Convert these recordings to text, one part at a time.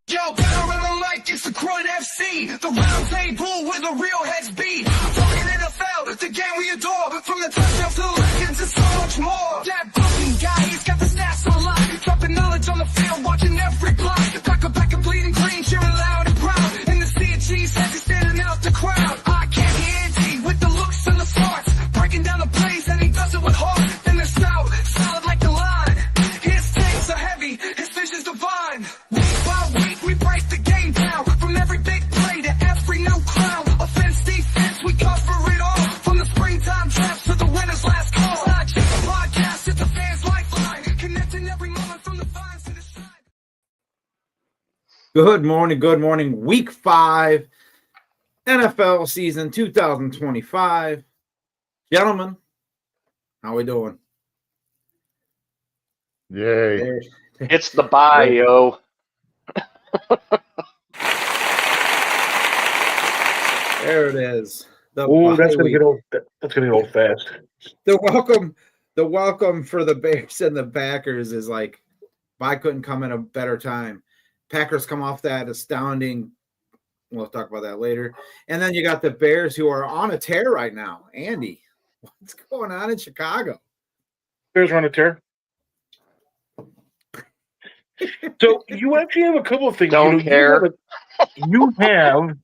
Yo, better on the mic, it's the Krewe NFC, the Roundtable where the real heads be. Talking NFL, the game we adore, but from the touchdowns to the legends and so much more. That booking guy, he's got the stats on lock, dropping knowledge on the field, watching every block. Back and bleeding green, cheering loud and proud. In the sea of cheese, as he's standing out the crowd. I can't hear Andy with the looks and the smarts, breaking down the plays and he does it with heart. Then they're stout, solid like the line. His takes are heavy, his vision's divine. Week by week, we break the game down. From every big play to every new crown. Offense, defense, we cover it all. From the springtime drafts to the winner's last call. It's not just a podcast, it's a fan's lifeline. Connecting every moment from the vines to the side. Good morning. Week 5, NFL season 2025. Gentlemen, how we doing? Yay. It's the bye, yo. There it is. Ooh, that's gonna get old. That's gonna get old fast. The welcome for the Bears and the Packers is like, I couldn't come at a better time. Packers come off that astounding. We'll talk about that later. And then you got the Bears who are on a tear right now. Andy, what's going on in Chicago? Bears are on a tear. So you actually have a couple of things. Don't care. You have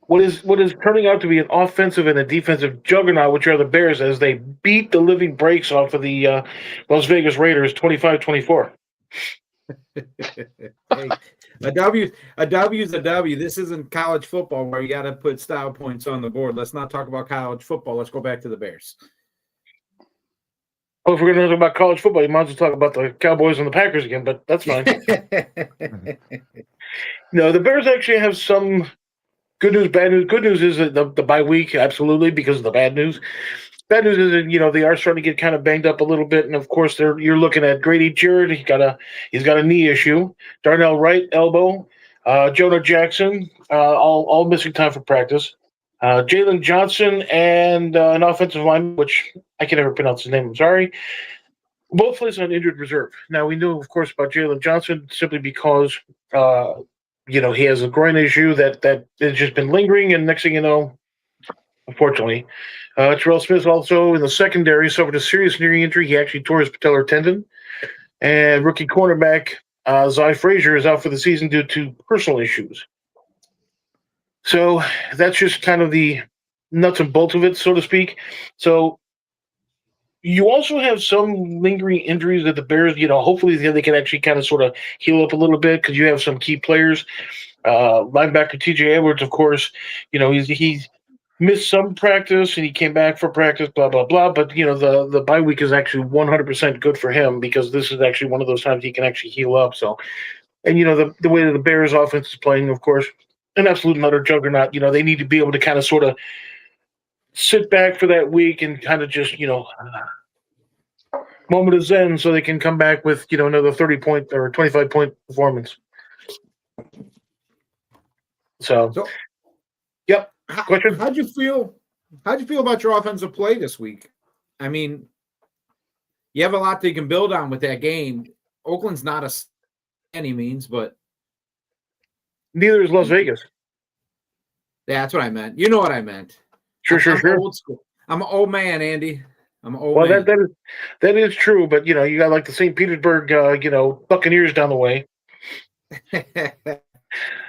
what is turning out to be an offensive and a defensive juggernaut, which are the Bears, as they beat the living breaks off of the Las Vegas Raiders 25-24. Hey, a W is a W. This isn't college football where you got to put style points on the board. Let's not talk about college football. Let's go back to the Bears. Oh, if we're going to talk about college football, you might as well talk about the Cowboys and the Packers again, but that's fine. No, the Bears actually have some good news, bad news. Good news is that the bye week, absolutely, because of the bad news. Bad news is that, they are starting to get kind of banged up a little bit, and of course you're looking at Grady Jarrett. He's got a knee issue. Darnell Wright, elbow. Jonah Jackson, all missing time for practice. Jalen Johnson and an offensive lineman, which I can never pronounce his name, I'm sorry, both placed on injured reserve. Now, we knew, of course, about Jalen Johnson simply because, he has a groin issue that has just been lingering, and next thing you know, unfortunately, Terrell Smith also in the secondary suffered a serious knee injury. He actually tore his patellar tendon. And rookie cornerback Zy Frazier is out for the season due to personal issues. So that's just kind of the nuts and bolts of it, so to speak. So you also have some lingering injuries that the Bears, hopefully they can actually kind of sort of heal up a little bit because you have some key players. Linebacker T.J. Edwards, of course, he's missed some practice and he came back for practice, blah, blah, blah. But, the bye week is actually 100% good for him because this is actually one of those times he can actually heal up. So, and, the way that the Bears offense is playing, of course, an absolute and utter juggernaut. They need to be able to kind of sort of sit back for that week and kind of just, moment of zen so they can come back with, another 30-point or 25-point performance. So yep. Question? How'd you feel about your offensive play this week? I mean, you have a lot that you can build on with that game. Oakland's not any means, but neither is Las Vegas. Yeah, that's what I meant. You know what I meant. Sure. Old school. I'm an old man, Andy. I'm an old man. Well, that is true, but you got like the St. Petersburg, Buccaneers down the way.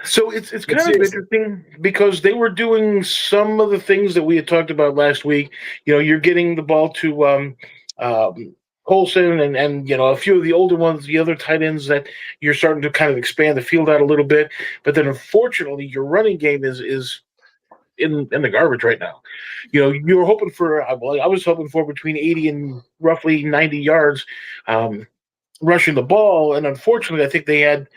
So it's kind of interesting because they were doing some of the things that we had talked about last week. You're getting the ball to Colson and a few of the older ones, the other tight ends that you're starting to kind of expand the field out a little bit. But then unfortunately, your running game is in the garbage right now. You were hoping for, I was hoping for between 80 and roughly 90 yards rushing the ball. And unfortunately, I think they had,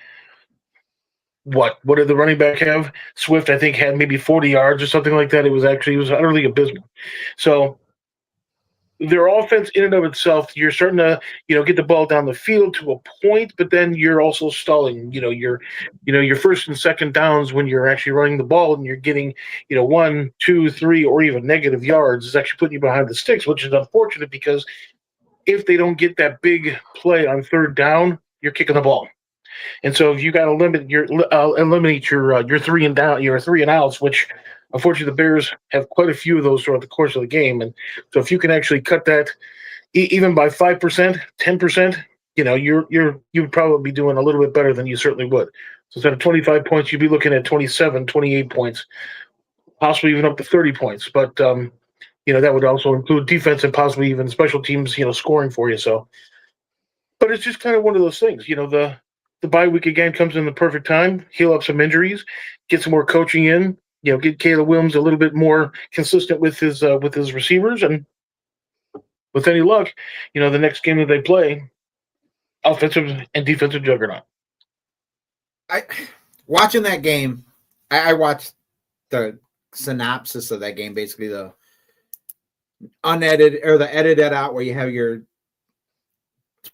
what did the running back have? Swift, I think, had maybe 40 yards or something like that. It was utterly abysmal. So their offense in and of itself, you're starting to, get the ball down the field to a point, but then you're also stalling, your first and second downs when you're actually running the ball and you're getting, 1, 2, 3, or even negative yards is actually putting you behind the sticks, which is unfortunate because if they don't get that big play on third down, you're kicking the ball. And so if you got to eliminate your three and down, your three and outs, which unfortunately the Bears have quite a few of those throughout the course of the game. And so if you can actually cut that even by 5%, 10%, you'd probably be doing a little bit better than you certainly would. So instead of 25 points, you'd be looking at 27, 28 points, possibly even up to 30 points. But that would also include defense and possibly even special teams, scoring for you. So, but it's just kind of one of those things. The bye week again comes in the perfect time. Heal up some injuries, get some more coaching in. Get Caleb Williams a little bit more consistent with his receivers, and with any luck, the next game that they play, offensive and defensive juggernaut. Watching that game, I watched the synopsis of that game, basically the unedited or the edited out where you have your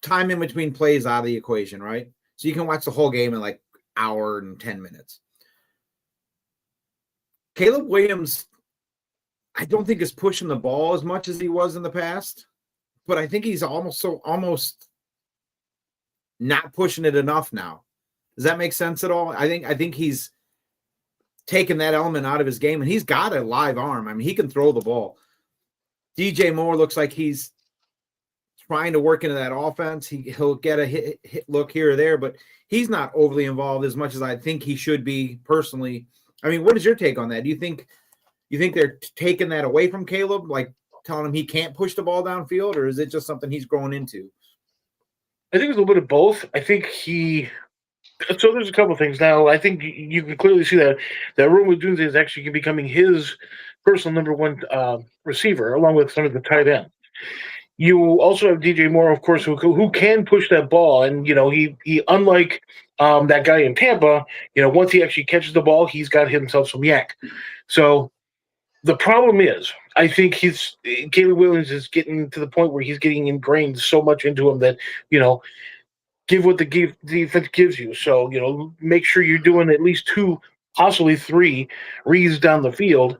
time in between plays out of the equation, right? So you can watch the whole game in like hour and 10 minutes. Caleb Williams, I don't think is pushing the ball as much as he was in the past, but I think he's almost not pushing it enough now. Does that make sense at all? I think he's taken that element out of his game, and he's got a live arm. I mean, he can throw the ball. DJ Moore looks like he's trying to work into that offense. He'll get a hit look here or there, but he's not overly involved as much as I think he should be personally. I mean, what is your take on that? Do you think they're taking that away from Caleb, like telling him he can't push the ball downfield, or is it just something he's growing into? I think it's a little bit of both. I think so there's a couple of things. Now, I think you can clearly see that Rome Odunze is actually becoming his personal number one receiver, along with some of the tight ends. You also have DJ Moore, of course, who can push that ball, and he unlike that guy in Tampa, once he actually catches the ball, he's got himself some yak. So the problem is, I think Caleb Williams is getting to the point where he's getting ingrained so much into him that give what the defense gives you. So make sure you're doing at least 2, possibly 3 reads down the field.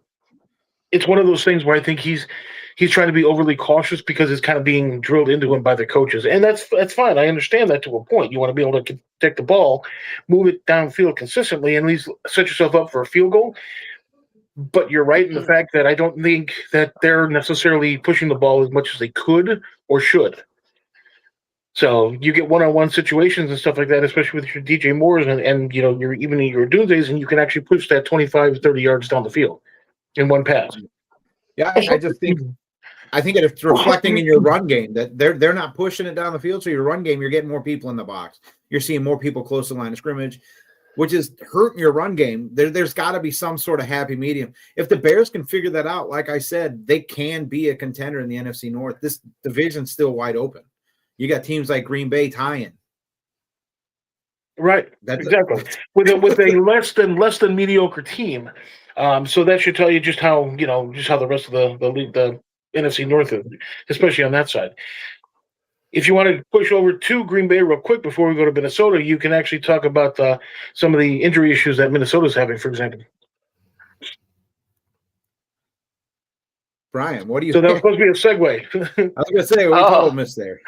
It's one of those things where I think he's trying to be overly cautious because it's kind of being drilled into him by the coaches. And that's fine. I understand that to a point. You want to be able to protect the ball, move it downfield consistently, and at least set yourself up for a field goal. But you're right in the fact that I don't think that they're necessarily pushing the ball as much as they could or should. So you get one-on-one situations and stuff like that, especially with your DJ Moores and your Odunzes, and you can actually push that 25, 30 yards down the field in one pass. Yeah, I just think it's reflecting in your run game that they're not pushing it down the field. So your run game, you're getting more people in the box. You're seeing more people close to the line of scrimmage, which is hurting your run game. There's got to be some sort of happy medium. If the Bears can figure that out, like I said, they can be a contender in the NFC North. This division's still wide open. You got teams like Green Bay tying. Right. Exactly. With a less than mediocre team. So that should tell you just how the rest of the league, the NFC North is, especially on that side. If you want to push over to Green Bay real quick before we go to Minnesota, you can actually talk about some of the injury issues that Minnesota's having, for example. Brian, what do you? So that was supposed to be a segue. I was going to say we total miss there.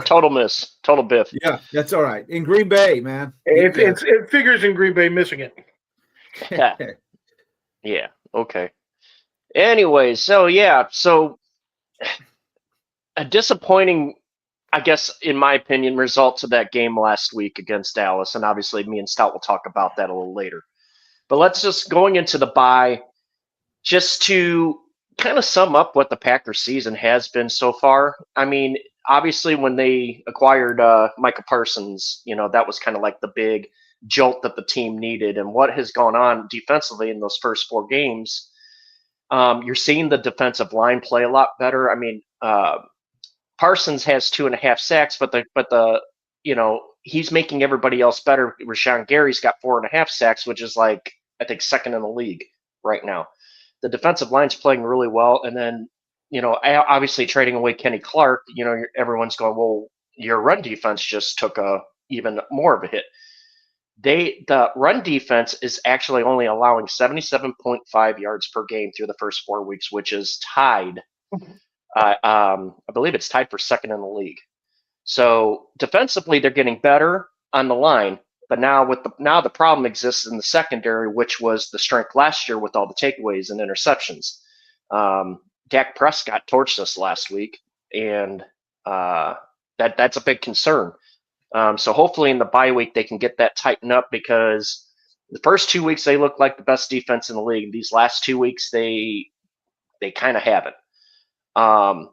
Total miss, total biff. Yeah, that's all right. In Green Bay, man, it figures in Green Bay missing it. Yeah. Okay. Anyways, so a disappointing, I guess, in my opinion, results of that game last week against Dallas, and obviously me and Stout will talk about that a little later. But let's just going into the bye. Just to kind of sum up what the Packers season has been so far. I mean, obviously when they acquired Micah Parsons, that was kind of like the big jolt that the team needed. And what has gone on defensively in those first 4 games, you're seeing the defensive line play a lot better. I mean, Parsons has 2.5 sacks, but he's making everybody else better. Rashawn Gary's got 4.5 sacks, which is like, I think, second in the league right now. The defensive line's playing really well. And then, obviously trading away Kenny Clark, everyone's going, well, your run defense just took even more of a hit. The run defense is actually only allowing 77.5 yards per game through the first 4 weeks, which is tied. I believe it's tied for second in the league. So defensively, they're getting better. on the line. But now the problem exists in the secondary, which was the strength last year with all the takeaways and interceptions. Dak Prescott torched us last week, and that's a big concern. So hopefully in the bye week they can get that tightened up, because the first 2 weeks they looked like the best defense in the league. These last 2 weeks they kind of haven't. I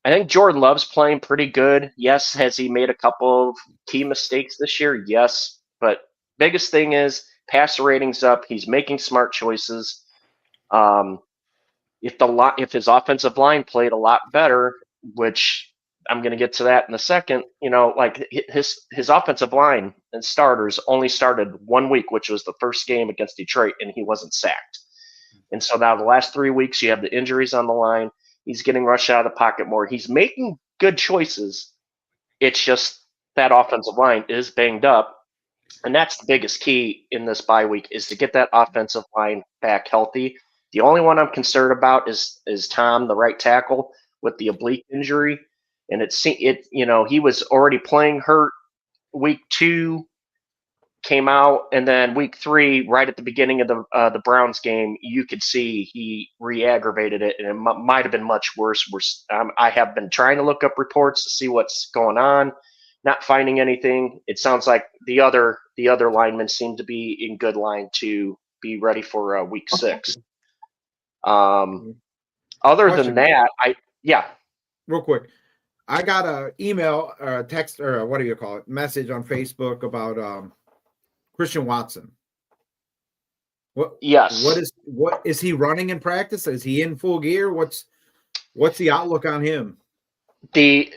think Jordan Love's playing pretty good. Yes, has he made a couple of key mistakes this year? Yes, but biggest thing is passer ratings up. He's making smart choices. If his offensive line played a lot better, which I'm going to get to that in a second, like his offensive line and starters only started 1 week, which was the first game against Detroit, and he wasn't sacked. And so now the last 3 weeks, you have the injuries on the line. He's getting rushed out of the pocket more. He's making good choices. It's just that offensive line is banged up. And that's the biggest key in this bye week, is to get that offensive line back healthy. The only one I'm concerned about is Tom, the right tackle, with the oblique injury. And he was already playing hurt week 2, came out, and then week 3, right at the beginning of the Browns game, you could see he re-aggravated it, and it might have been much worse. I have been trying to look up reports to see what's going on, not finding anything. It sounds like the other linemen seem to be in good line to be ready for week 6. Other than that, real quick, I got a email or a text, or what do you call it, message on Facebook about Christian Watson. Yes. What is he running in practice? Is he in full gear? What's the outlook on him? The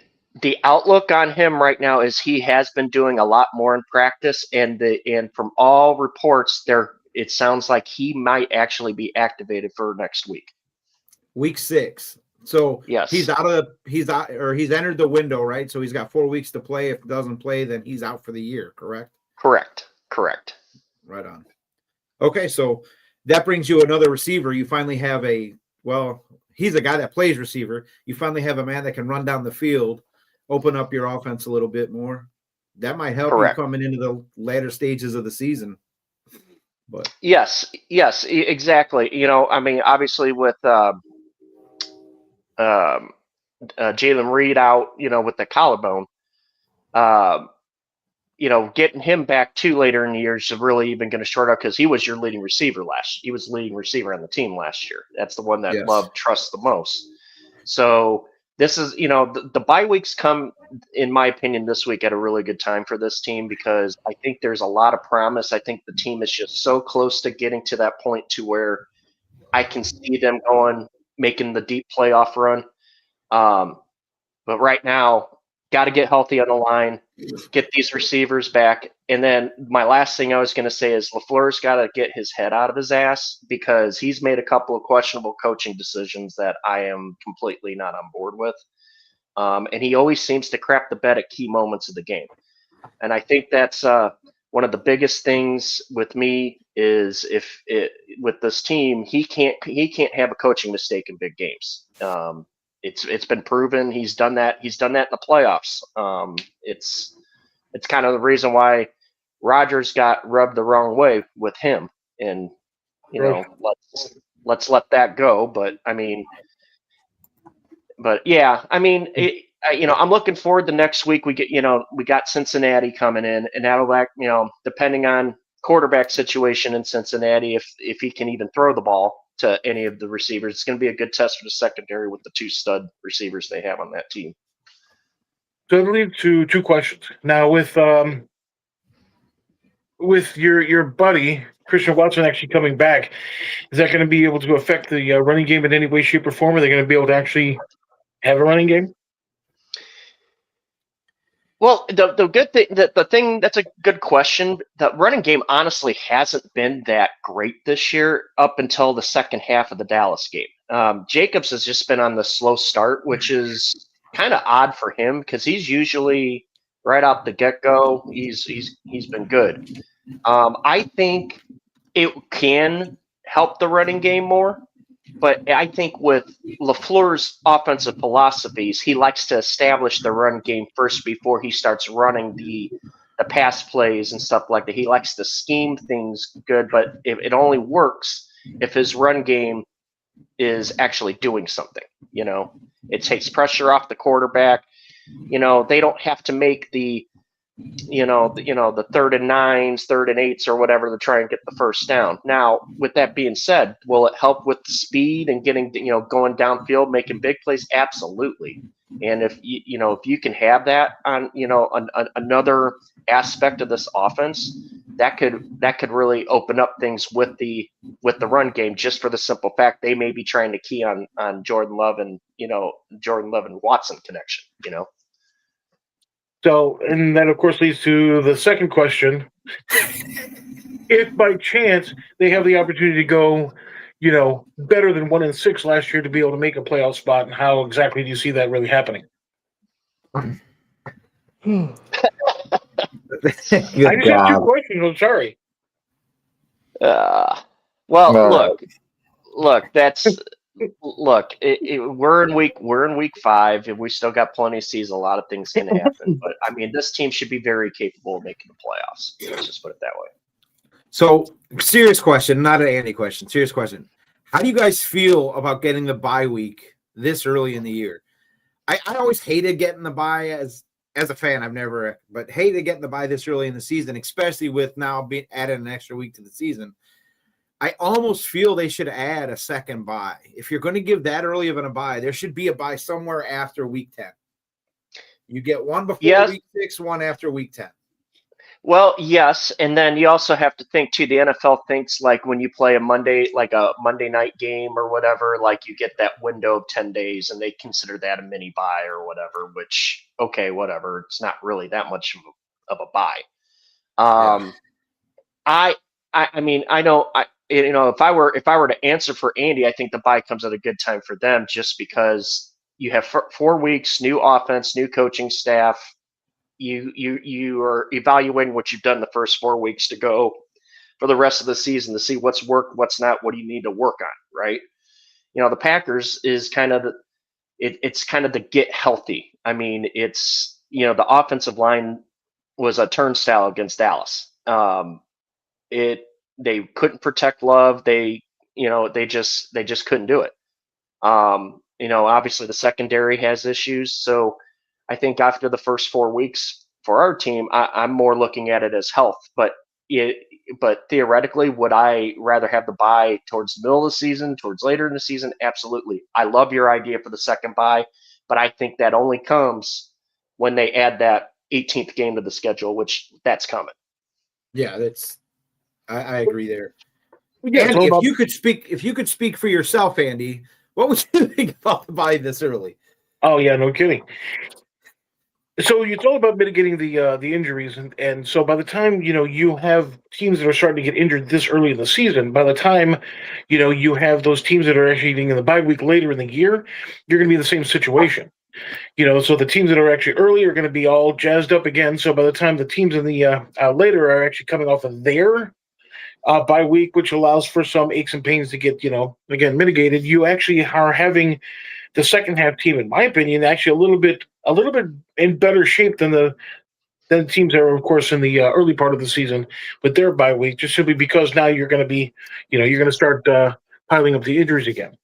outlook on him right now is he has been doing a lot more in practice, and from all reports it sounds like he might actually be activated for next week. Week 6. So yes, he's entered the window, right? So he's got 4 weeks to play. If he doesn't play, then he's out for the year, correct? Correct. Right on. Okay, so that brings you another receiver. You finally have he's a guy that plays receiver. You finally have a man that can run down the field, open up your offense a little bit more. That might help you coming into the later stages of the season. But yes, exactly. Obviously with Jalen Reed out, with the collarbone, getting him back too later in the year is really even going to short out, because he was your leading receiver he was leading receiver on the team last year. That's the one that Love trusts the most. So this is, the bye weeks come, in my opinion, this week at a really good time for this team, because I think there's a lot of promise. I think the team is just so close to getting to that point to where I can see them making the deep playoff run. But right now, got to get healthy on the line, get these receivers back. And then my last thing I was going to say is LaFleur's got to get his head out of his ass, because he's made a couple of questionable coaching decisions that I am completely not on board with. And he always seems to crap the bed at key moments of the game. And I think that's one of the biggest things with me is with this team, he can't have a coaching mistake in big games. It's been proven. He's done that. He's done that in the playoffs. It's kind of the reason why Rodgers got rubbed the wrong way with him. And let's let that go. But I'm looking forward to next week. We got Cincinnati coming in, and that'll depending on quarterback situation in Cincinnati, if he can even throw the ball to any of the receivers. It's going to be a good test for the secondary with the 2 stud receivers they have on that team. So it leads to 2 questions. Now with your buddy Christian Watson actually coming back, is that going to be able to affect the running game in any way, shape, or form? Are they going to be able to actually have a running game? Well, the good thing, the thing that's a good question. The running game honestly hasn't been that great this year up until the second half of the Dallas game. Jacobs has just been on the slow start, which is kind of odd for him, because he's usually right out the get-go. He's been good. I think it can help the running game more. But I think with LaFleur's offensive philosophies, he likes to establish the run game first before he starts running the the pass plays and stuff like that. He likes to scheme things good, but it only works if his run game is actually doing something. It takes pressure off the quarterback. They don't have to make the 3rd and 9s, 3rd and 8s, or whatever to try and get the first down. Now, with that being said, will it help with speed and getting, going downfield, making big plays? Absolutely. And if you can have that on, another aspect of this offense, that could really open up things with the run game, just for the simple fact they may be trying to key on Jordan Love and Watson connection. So, and that of course leads to the second question. If by chance they have the opportunity to go, better than 1-6 last year to be able to make a playoff spot, and how exactly do you see that really happening? I just have 2 questions. I'm sorry. We're in week 5, and we still got plenty of season. A lot of things can happen, but I mean, this team should be very capable of making the playoffs. Let's just put it that way. So, serious question, not an Andy question. Serious question. How do you guys feel about getting the bye week this early in the year? I always hated getting the bye as a fan. I've never, but hated getting the bye this early in the season, especially with now being added an extra week to the season. I almost feel they should add a second bye. If you're going to give that early of a bye, there should be a bye somewhere after week 10. You get one before week 6, one after week 10. Well, yes, and then you also have to think too. The NFL thinks like when you play a Monday night game or whatever, like you get that window of 10 days, and they consider that a mini bye or whatever. Which, okay, whatever. It's not really that much of a bye. I mean, I know. If I were to answer for Andy, I think the bye comes at a good time for them, just because you have 4 weeks, new offense, new coaching staff. You are evaluating what you've done the first 4 weeks to go for the rest of the season to see what's worked, what's not, what do you need to work on, right? The Packers is kind of it's kind of the get healthy. I mean, it's the offensive line was a turnstile against Dallas. They couldn't protect Love. They just couldn't do it. Obviously the secondary has issues. So I think after the first 4 weeks for our team, I'm more looking at it as health. But theoretically, would I rather have the bye towards the middle of the season, towards later in the season? Absolutely. I love your idea for the second bye, but I think that only comes when they add that 18th game to the schedule, which that's coming. Yeah, I agree there. Yeah, Andy, if you could speak for yourself, Andy, what would you think about the bye this early? Oh yeah, no kidding. So it's all about mitigating the injuries, and so by the time you have teams that are starting to get injured this early in the season, by the time you have those teams that are actually getting in the bye week later in the year, you're going to be in the same situation. So the teams that are actually early are going to be all jazzed up again. So by the time the teams in the later are actually coming off of their bye week, which allows for some aches and pains to get again mitigated, you actually are having the second half team, in my opinion, actually a little bit in better shape than the teams that are, of course, in the early part of the season with their bye week, just simply because now you're going to be, you're going to start piling up the injuries again.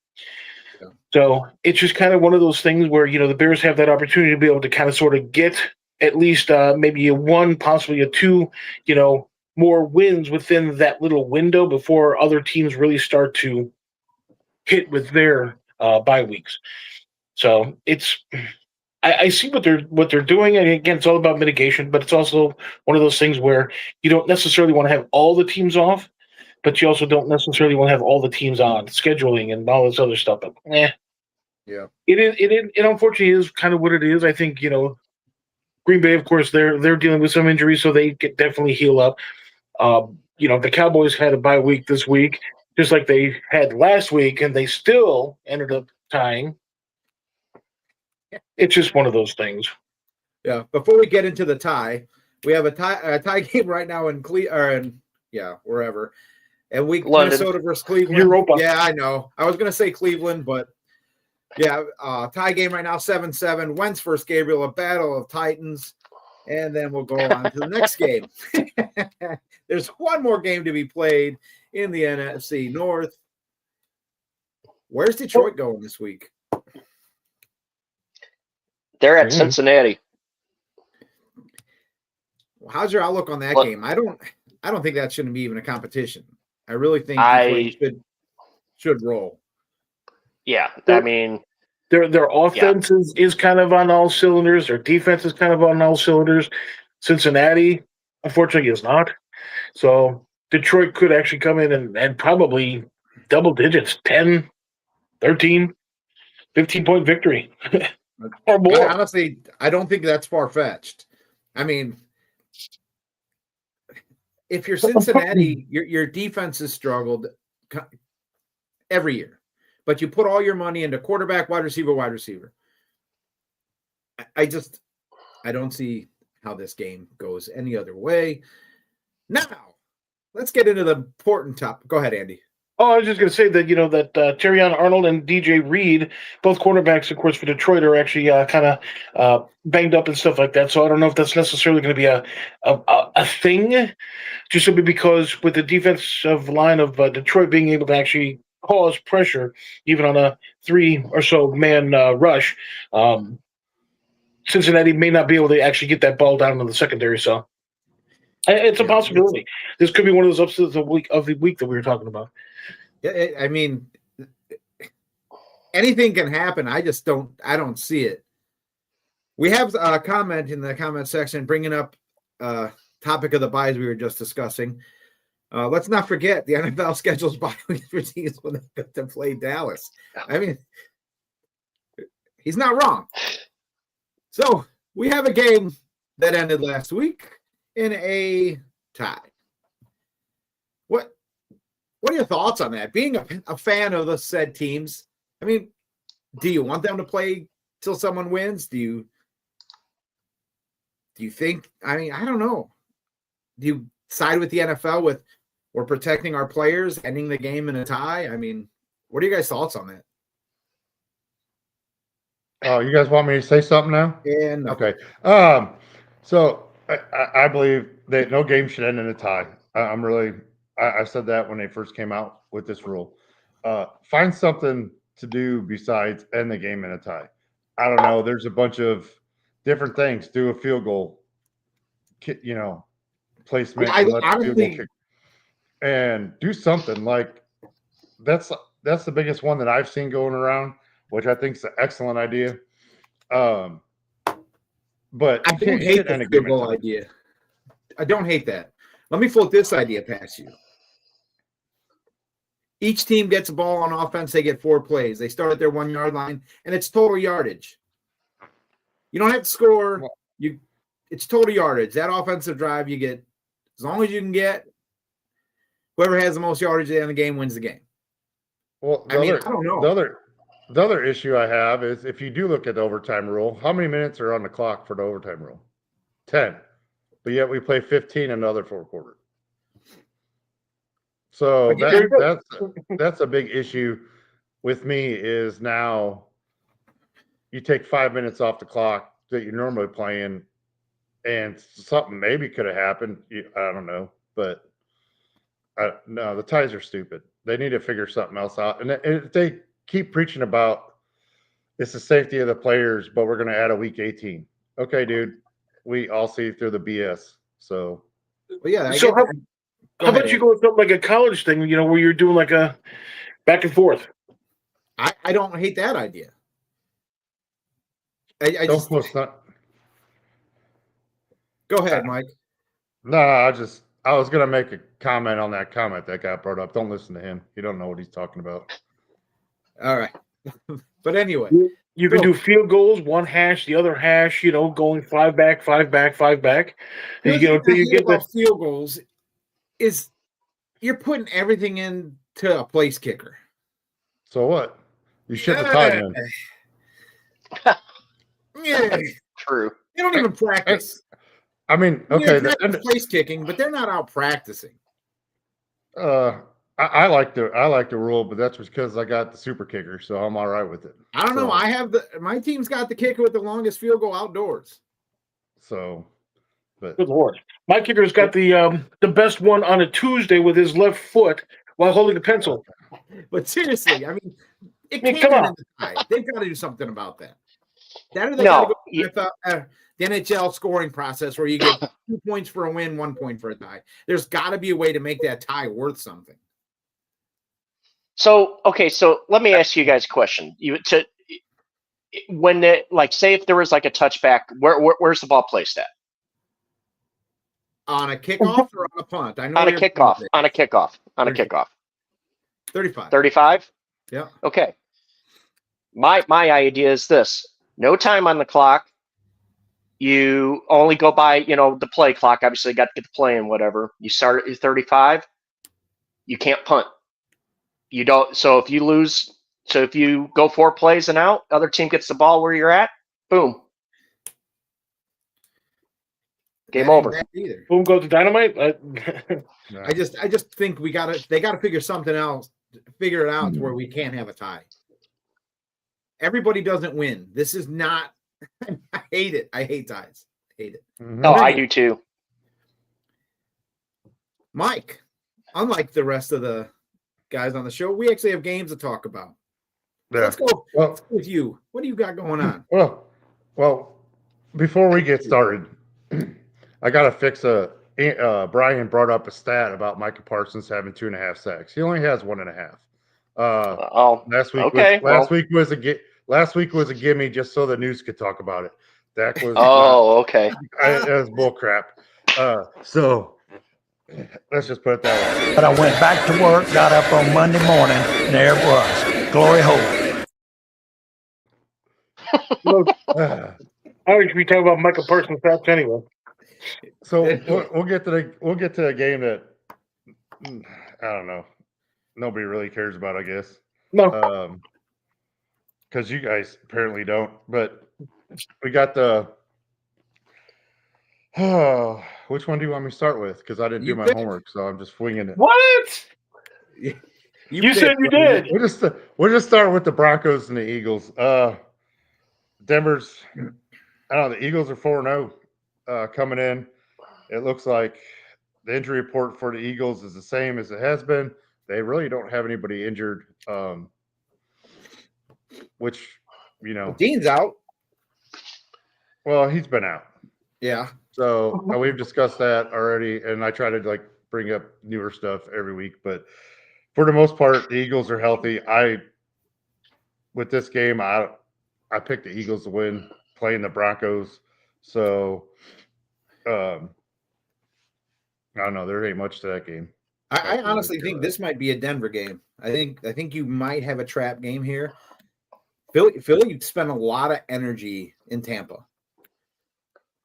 Yeah. So it's just kind of one of those things where, the Bears have that opportunity to be able to kind of sort of get at least maybe a 1, possibly a 2, more wins within that little window before other teams really start to hit with their bye weeks. So I see what they're doing, and again, it's all about mitigation. But it's also one of those things where you don't necessarily want to have all the teams off, but you also don't necessarily want to have all the teams on scheduling and all this other stuff. But yeah, it unfortunately is kind of what it is. I think Green Bay, of course, they're dealing with some injuries, so they could definitely heal up. The Cowboys had a bye week this week, just like they had last week, and they still ended up tying. It's just one of those things. Yeah. Before we get into the tie, we have a tie game right now in wherever. And Minnesota versus Cleveland. Europa. Yeah, I know. I was going to say Cleveland, but yeah, tie game right now, 7-7. Wentz versus Gabriel, a battle of Titans. And then we'll go on to the next game. There's one more game to be played in the NFC North. Where's Detroit going this week? They're at Cincinnati. How's your outlook on that game? I don't think that shouldn't be even a competition. I really think Detroit should roll. Yeah, I mean, their offense is kind of on all cylinders. Their defense is kind of on all cylinders. Cincinnati, unfortunately, is not. So Detroit could actually come in and probably double digits, 10, 13, 15-point victory or more. Honestly, I don't think that's far-fetched. I mean, if you're Cincinnati, your defense has struggled every year, but you put all your money into quarterback, wide receiver. I don't see how this game goes any other way. Now, let's get into the important topic. Go ahead, Andy. Oh, I was just going to say that, that Terrion Arnold and DJ Reed, both quarterbacks, of course, for Detroit, are actually kind of banged up and stuff like that. So I don't know if that's necessarily going to be a thing, just simply because with the defensive line of Detroit being able to actually cause pressure, even on a 3 or so man rush, Cincinnati may not be able to actually get that ball down in the secondary. So it's a possibility. This could be one of those upsets of the week that we were talking about. Yeah, I mean, anything can happen. I don't see it. We have a comment in the comment section bringing up topic of the buys we were just discussing. Let's not forget the NFL schedules bye weeks for teams when they get to play Dallas. I mean, he's not wrong. So we have a game that ended last week in a tie. What are your thoughts on that? Being a fan of the said teams, I mean, do you want them to play till someone wins? Do you think? I mean, I don't know. Do you side with the NFL with we're protecting our players, ending the game in a tie? I mean, what are you guys' thoughts on that? Oh, you guys want me to say something now? Yeah. No. Okay. So I believe that no game should end in a tie. I said that when they first came out with this rule. Find something to do besides end the game in a tie. I don't know. There's a bunch of different things. Do a field goal, placement, honestly, and do something like that's the biggest one that I've seen going around, which I think is an excellent idea. But I don't hate the field goal idea. I don't hate that. Let me float this idea past you. Each team gets a ball on offense. They get 4 plays. They start at their 1 yard line, and it's total yardage. You don't have to score. It's total yardage. That offensive drive you get, as long as you can get, whoever has the most yardage at the end of the game wins the game. Well, I don't know. The other issue I have is if you do look at the overtime rule, how many minutes are on the clock for the overtime rule? 10. But yet we play 15 in the other 4 quarters. So that's a big issue with me is now you take 5 minutes off the clock that you're normally playing and something maybe could have happened. I don't know. But no, the ties are stupid. They need to figure something else out. And if they keep preaching about it's the safety of the players, but we're going to add a week 18. Okay, dude. We all see through the BS. So, how about you go with something like a college thing, where you're doing like a back and forth? I don't hate that idea. Go ahead, Mike. No, I was going to make a comment on that comment that got brought up. Don't listen to him. You don't know what he's talking about. All right. But anyway. You can do field goals, one hash, the other hash, going 5 back, 5 back, 5 back. And, you get the field goals is you're putting everything into a place kicker. So what? You shouldn't have tied him. Yeah. True. They don't even practice. I mean, okay. They're place kicking, but they're not out practicing. I like the rule, but that's because I got the super kicker, so I'm all right with it. I don't know. I have my team's got the kicker with the longest field goal outdoors. So But Good Lord. My kicker's got the best one on a Tuesday with his left foot while holding a pencil. But seriously, I mean, it I mean, can't come end on. in the tie. They've got to do something about that. That or they No, got to go with the NHL scoring process where you get 2 points for a win, 1 point for a tie. There's got to be a way to make that tie worth something. So let me ask you guys a question. Say if there was like a touchback, where's the ball placed at? On a kickoff or on a punt? I know On a you're kickoff. On a kickoff. On a 35. kickoff. 35. 35? Yeah. Okay. My idea is this: no time on the clock. You only go by, the play clock. Obviously, you got to get the play in, whatever. You start at 35. You can't punt. You don't. So if you lose, if you go 4 plays and out, other team gets the ball where you're at. Boom. Game over. Either. Boom goes the dynamite. I just think they gotta figure something else, figure it out to where we can't have a tie. Everybody doesn't win. This is not. I hate it. I hate ties. I hate it. No, I do too. Mike, unlike the rest of the guys on the show, we actually have games to talk about. yeah. Let's go. Well, Let's go with you. What do you got going on? well, before we get started, I got to fix Brian brought up a stat about Micah Parsons having 2.5 sacks. He only has 1.5. Last week was a gimme just so the news could talk about it. That was okay. that was bull crap. So let's just put it that way. But I went back to work, got up on Monday morning, and there it was. Glory hole. I think we talk about Michael Parsons stats anyway. So we'll get to the game that I don't know. Nobody really cares about, I guess. No. Because you guys apparently don't. But we got the. Which one do you want me to start with? Because I didn't do my homework, so I'm just winging it. What? You said you did. We'll just start with the Broncos and the Eagles. Denver's. I don't know. The Eagles are 4-0 coming in. It looks like the injury report for the Eagles is the same as it has been. They really don't have anybody injured, which, Dean's out. Well, he's been out. Yeah. So we've discussed that already, and I try to bring up newer stuff every week. But for the most part, the Eagles are healthy. With this game, I picked the Eagles to win, playing the Broncos. So I don't know. There ain't much to that game. I honestly think this might be a Denver game. I think you might have a trap game here. Philly spent a lot of energy in Tampa.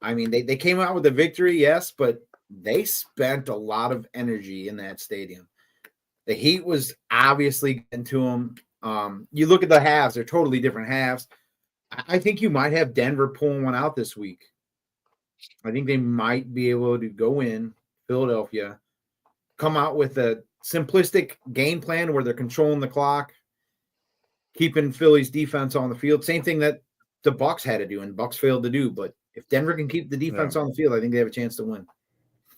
I mean, they came out with a victory, yes, but they spent a lot of energy in that stadium. The heat was obviously getting to them. You look at the halves; they're totally different halves. I think you might have Denver pulling one out this week. I think they might be able to go in Philadelphia, come out with a simplistic game plan where they're controlling the clock, keeping Philly's defense on the field. Same thing that the Bucs had to do and Bucs failed to do. But if Denver can keep the defense on the field, I think they have a chance to win.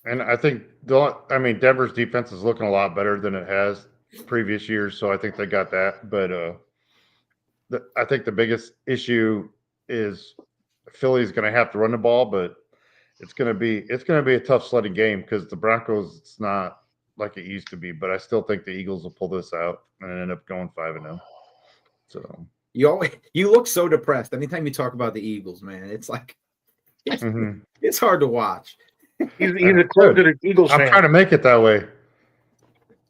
And I think Denver's defense is looking a lot better than it has previous years, so I think they got that. But I think the biggest issue is Philly's going to have to run the ball, but it's going to be a tough sledding game because the Broncos, it's not like it used to be. But I still think the Eagles will pull this out and end up going 5-0. So you look so depressed anytime you talk about the Eagles, man. It's like it's hard to watch. He's a closer Eagles fan. I'm trying to make it that way.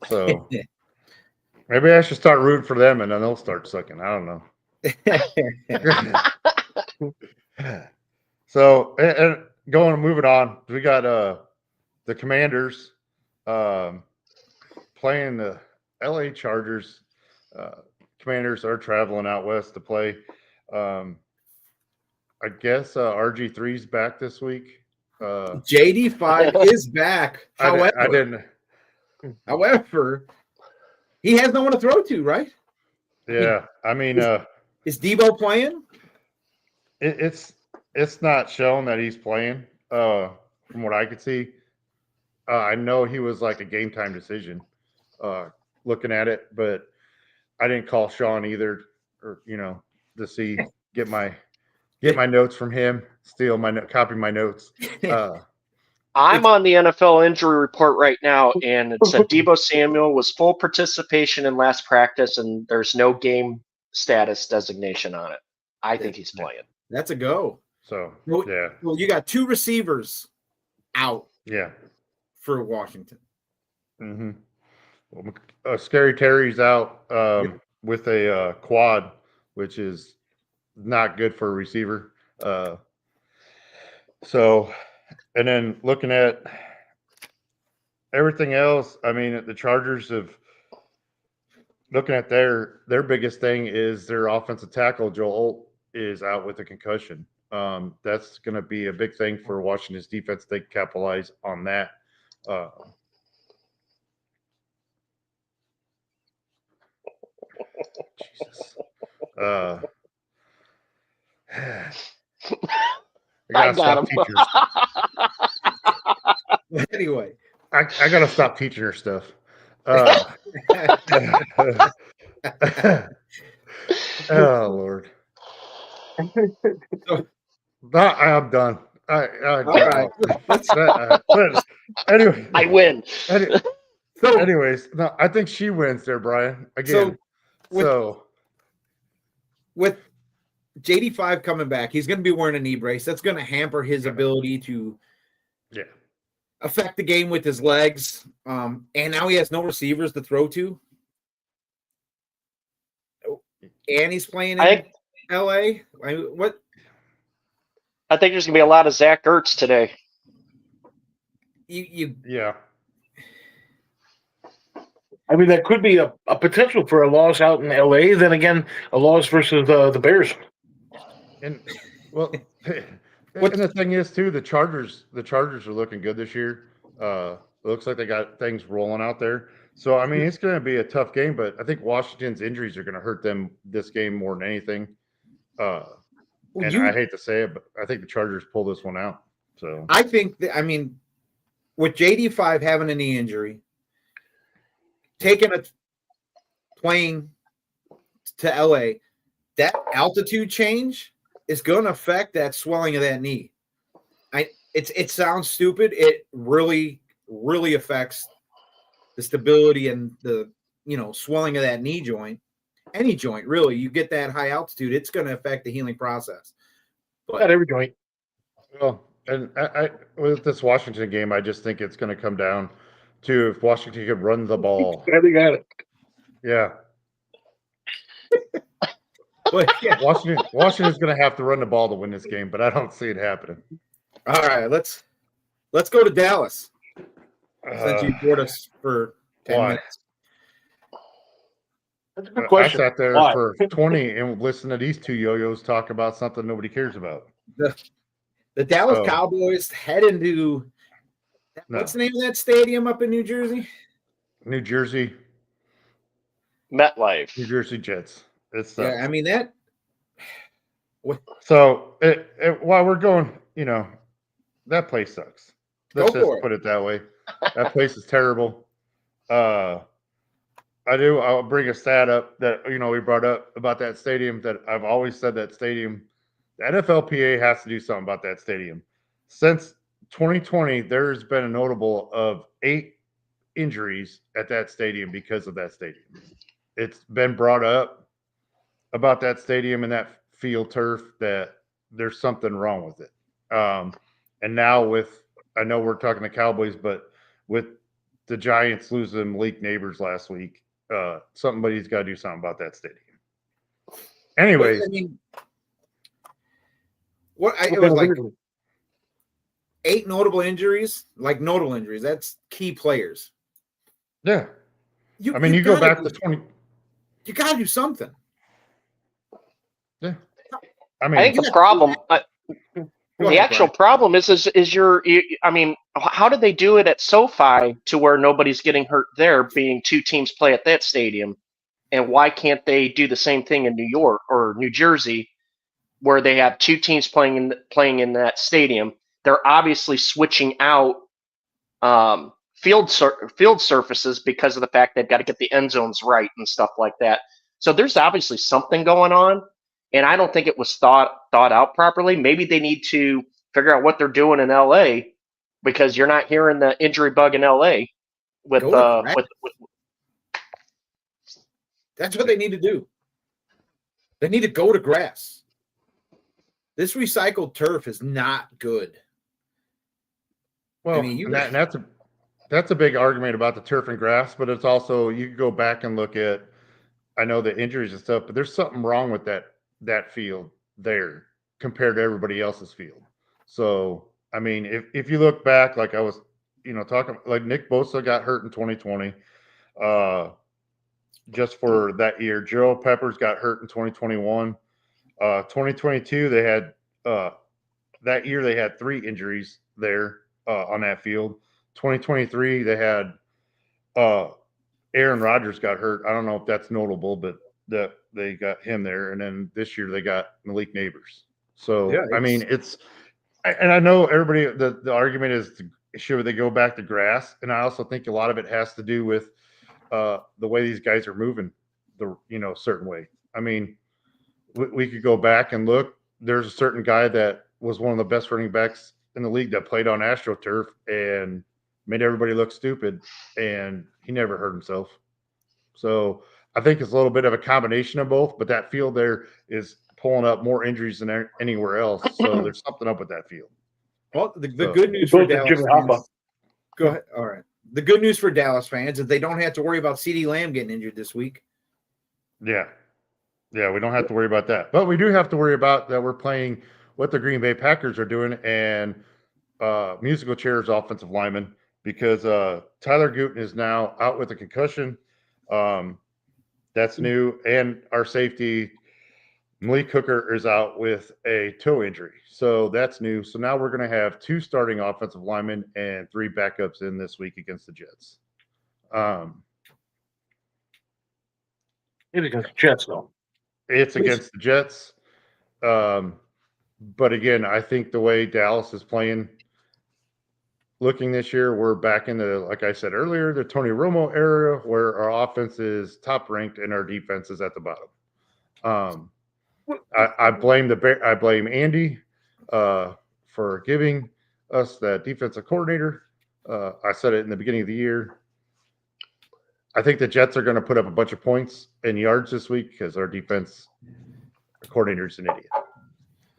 So maybe I should start rooting for them, and then they'll start sucking. I don't know. So, and moving on, we got the Commanders playing the LA Chargers. Commanders are traveling out west to play. I guess RG3's back this week. JD5 is back. However, he has no one to throw to, right? Yeah, I mean, is Debo playing? It's not shown that he's playing from what I could see. I know he was like a game time decision looking at it, but I didn't call Sean either, or to see get my notes from him, steal copy my notes. I'm on the NFL injury report right now, and it said Deebo Samuel was full participation in last practice, and there's no game status designation on it. I think he's playing. That's a go. So yeah. Well, you got 2 receivers out. Yeah. For Washington. Mm-hmm. Well, Scary Terry's out with a quad, which is not good for a receiver. So, and then looking at everything else, I mean, the Chargers have looking at their biggest thing is their offensive tackle. Joel Holt is out with a concussion. That's going to be a big thing for Washington's defense. They capitalize on that. Jesus. I got him. Anyway, I gotta stop teaching her stuff. Oh Lord. I'm done. All right. Anyway, I win. Anyways, no, I think she wins there, Brian. Again. With JD5 coming back, he's going to be wearing a knee brace. That's going to hamper his ability to affect the game with his legs. And now he has no receivers to throw to. And he's playing in LA. What? I think there's going to be a lot of Zach Ertz today. Yeah. I mean, that could be a potential for a loss out in LA. Then again, a loss versus the Bears. And well, and the thing is too, the Chargers are looking good this year. It looks like they got things rolling out there. So I mean, it's going to be a tough game, but I think Washington's injuries are going to hurt them this game more than anything. I hate to say it, but I think the Chargers pull this one out. So I think that, I mean, with JD5 having a knee injury, taking a plane to LA, that altitude change is going to affect that swelling of that knee. It sounds stupid. It really, really affects the stability and the swelling of that knee joint. Any joint, really. You get that high altitude, it's going to affect the healing process. But not every joint. Well, and I with this Washington game, I just think it's going to come down to if Washington could run the ball. They got it. Yeah. Washington's going to have to run the ball to win this game, but I don't see it happening. All right, let's go to Dallas. Since you bored us for 10 minutes. That's a good question. I sat there for 20 and listened to these two yo-yos talk about something nobody cares about. The Dallas Cowboys head into what's the name of that stadium up in New Jersey? New Jersey. MetLife. New Jersey Jets. It's I mean that. So while we're going, that place sucks. Let's just put it that way. That place is terrible. I'll bring a stat up that we brought up about that stadium that I've always said that stadium. The NFLPA has to do something about that stadium. Since 2020, there's been a notable of 8 injuries at that stadium because of that stadium. It's been brought up about that stadium and that field turf that there's something wrong with it. And now I know we're talking the Cowboys, but with the Giants losing Malik Neighbors last week, somebody's got to do something about that stadium. Anyways. It was like 8 notable injuries, notable injuries. That's key players. Yeah. You go back to 20. You got to do something. Yeah. I think the problem, the actual problem is how did they do it at SoFi to where nobody's getting hurt there, being 2 teams play at that stadium? And why can't they do the same thing in New York or New Jersey, where they have 2 teams playing in that stadium, they're obviously switching out field surfaces because of the fact they've got to get the end zones right and stuff like that. So there's obviously something going on, and I don't think it was thought out properly. Maybe they need to figure out what they're doing in LA, because you're not hearing the injury bug in LA with That's what they need to do. They need to go to grass. This recycled turf is not good. Well, I mean, that's a big argument about the turf and grass, but it's also, you can go back and look at, I know the injuries and stuff, but there's something wrong with that field there compared to everybody else's field. So, I mean, if you look back, like I was, talking, like Nick Bosa got hurt in 2020, just for that year. Joe Peppers got hurt in 2021. 2022, they had that year they had 3 injuries there on that field. 2023, they had Aaron Rodgers got hurt. I don't know if that's notable, but that they got him there. And then this year they got Malik Neighbors. So, yeah, I mean, and I know everybody, the argument is, should they go back to grass? And I also think a lot of it has to do with the way these guys are moving, certain way. I mean, we could go back and look. There's a certain guy that was one of the best running backs in the league that played on AstroTurf and made everybody look stupid, and he never hurt himself. So I think it's a little bit of a combination of both, but that field there is pulling up more injuries than anywhere else. So there's something up with that field. Well, the good news for Dallas fans, go ahead. All right. The good news for Dallas fans is they don't have to worry about CeeDee Lamb getting injured this week. Yeah. Yeah, we don't have to worry about that. But we do have to worry about that we're playing what the Green Bay Packers are doing and musical chairs offensive lineman, because Tyler Gooten is now out with a concussion. That's new. And our safety, Malik Hooker, is out with a toe injury. So that's new. So now we're going to have 2 starting offensive linemen and 3 backups in this week against the Jets. It's against the Jets, though. It's against the Jets. But again, I think the way Dallas is playing, looking this year, we're back in the, like I said earlier, the Tony Romo era, where our offense is top ranked and our defense is at the bottom. I blame Andy for giving us that defensive coordinator. I said it in the beginning of the year. I think the Jets are going to put up a bunch of points and yards this week because our defense coordinator is an idiot. I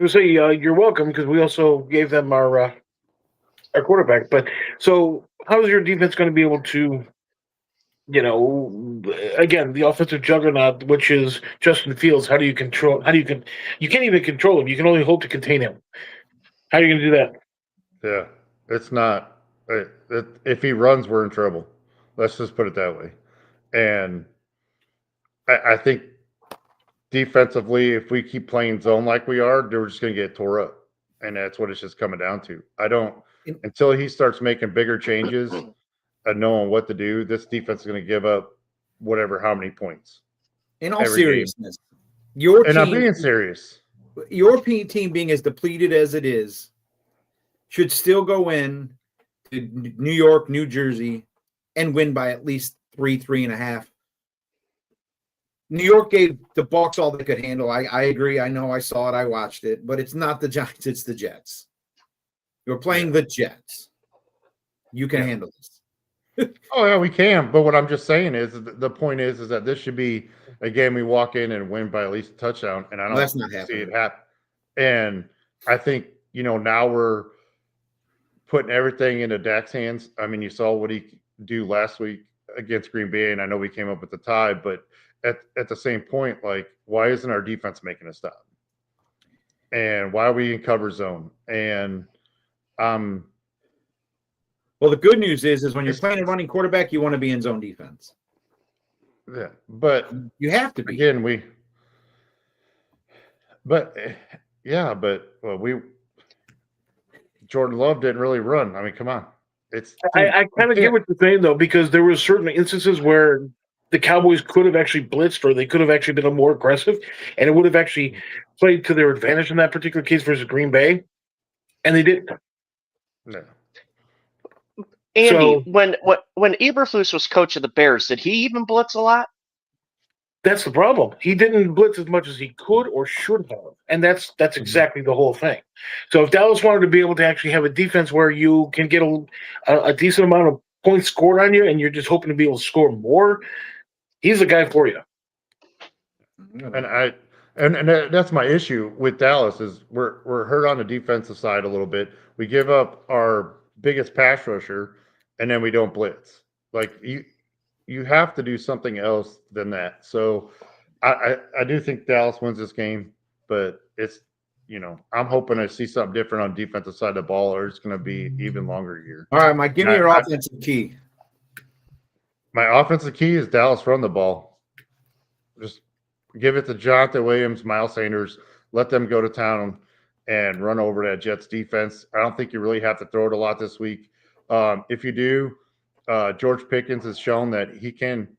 would say you're welcome, because we also gave them our quarterback. But so how is your defense going to be able to, again, the offensive juggernaut, which is Justin Fields, you can't even control him. You can only hope to contain him. How are you going to do that? Yeah, it's not. If he runs, we're in trouble. Let's just put it that way. And I think defensively, if we keep playing zone like we are, we're just going to get tore up. And that's what it's just coming down to. Until he starts making bigger changes and knowing what to do, this defense is going to give up how many points. In all seriousness, I'm being serious. Your team being as depleted as it is should still go in to New York, New Jersey, and win by at least 3.5. New York gave the Bucs all they could handle. I agree. I know. I saw it. I watched it. But it's not the Giants. It's the Jets. You're playing the Jets. You can handle this. Oh, yeah, we can. But what I'm just saying is the point is that this should be a game we walk in and win by at least a touchdown. And I don't see it happen. And I think, now we're putting everything into Dak's hands. I mean, you saw what he do last week against Green Bay, and I know we came up with the tie, but at the same point, like, why isn't our defense making a stop? And why are we in cover zone? And well, the good news is when you're playing a running quarterback, you want to be in zone defense. Yeah, but you have to be. Again, Jordan Love didn't really run. I mean, come on. I kind of get what you're saying, though, because there were certain instances where the Cowboys could have actually blitzed, or they could have actually been more aggressive, and it would have actually played to their advantage in that particular case versus Green Bay, and they didn't. No. Andy, So- when Eberflus was coach of the Bears, did he even blitz a lot? That's the problem. He didn't blitz as much as he could or should have, and that's exactly the whole thing. So if Dallas wanted to be able to actually have a defense where you can get a decent amount of points scored on you, and you're just hoping to be able to score more, he's the guy for you. And that's my issue with Dallas is we're hurt on the defensive side a little bit. We give up our biggest pass rusher, and then we don't blitz. Like you have to do something else than that. So I do think Dallas wins this game, but it's I'm hoping to see something different on defensive side of the ball, or it's going to be even longer year. All right, Mike, give me your offensive key. My offensive key is Dallas run the ball. Just give it to Jonathan Williams, Miles Sanders. Let them go to town and run over that Jets defense. I don't think you really have to throw it a lot this week. If you do, George Pickens has shown that he can